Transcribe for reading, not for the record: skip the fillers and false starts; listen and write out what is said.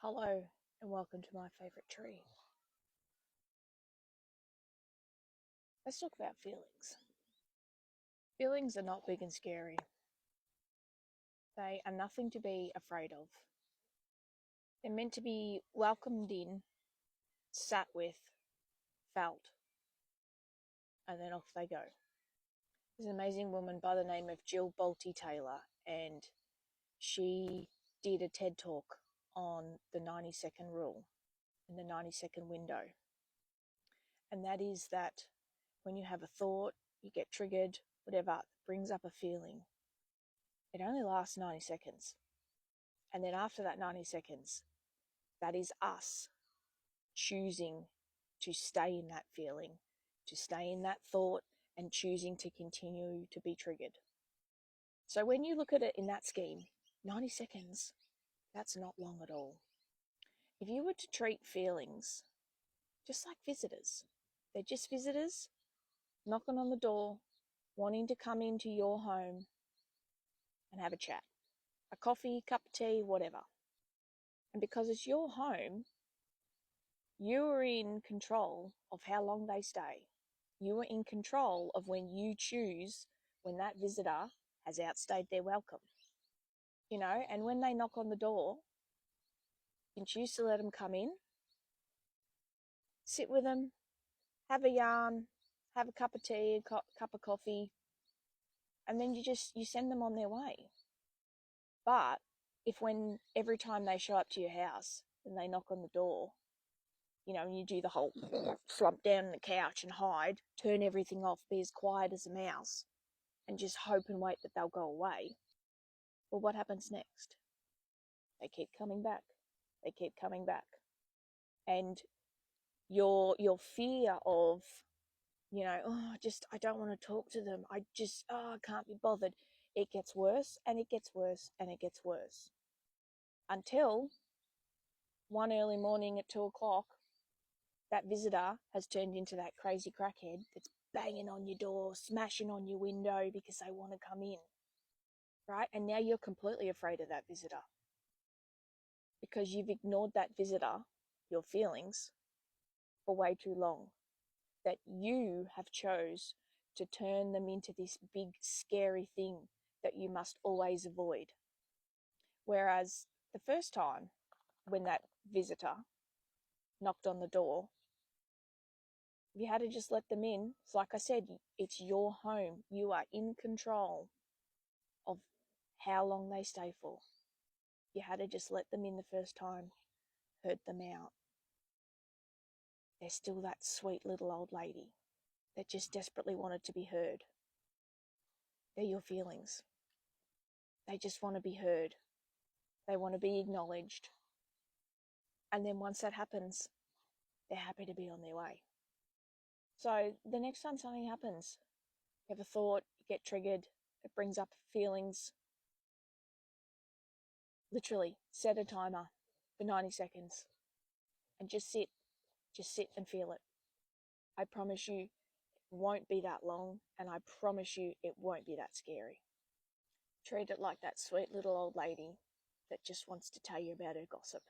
Hello and welcome to my favourite tree. Let's talk about feelings. Feelings are not big and scary. They are nothing to be afraid of. They're meant to be welcomed in, sat with, felt, and then off they go. There's an amazing woman by the name of Jill Bolte Taylor, and she did a TED talk on the 90-second rule and the 90-second window. And that is that when you have a thought, you get triggered, whatever, brings up a feeling, it only lasts 90 seconds. And then after that 90 seconds, that is us choosing to stay in that feeling, to stay in that thought, and choosing to continue to be triggered. So when you look at it in that scheme, 90 seconds, that's not long at all. If you were to treat feelings just like visitors, they're just visitors knocking on the door, wanting to come into your home and have a chat. A coffee, cup of tea, whatever. And because it's your home, you are in control of how long they stay. You are in control of when you choose when that visitor has outstayed their welcome. And when they knock on the door, you can choose to let them come in, sit with them, have a yarn, have a cup of tea, a cup of coffee, and then you send them on their way. But if when every time they show up to your house and they knock on the door, and you do the whole slump down on the couch and hide, turn everything off, be as quiet as a mouse, and just hope and wait that they'll go away, well, what happens next? They keep coming back. They keep coming back. And your fear of, I don't want to talk to them. I can't be bothered. It gets worse and it gets worse and it gets worse. Until one early morning at 2:00, that visitor has turned into that crazy crackhead that's banging on your door, smashing on your window because they want to come in, right? And now you're completely afraid of that visitor because you've ignored that visitor, your feelings, for way too long, that you have chose to turn them into this big scary thing that you must always avoid. Whereas the first time when that visitor knocked on the door, you had to just let them in. It's like I said, it's your home. You are in control of how long they stay for. You had to just let them in the first time, herd them out. They're still that sweet little old lady that just desperately wanted to be heard. They're your feelings. They just want to be heard. They want to be acknowledged. And then once that happens, they're happy to be on their way. So the next time something happens, you have a thought, you get triggered, it brings up feelings. Literally, set a timer for 90 seconds and just sit and feel it. I promise you it won't be that long, and I promise you it won't be that scary. Treat it like that sweet little old lady that just wants to tell you about her gossip.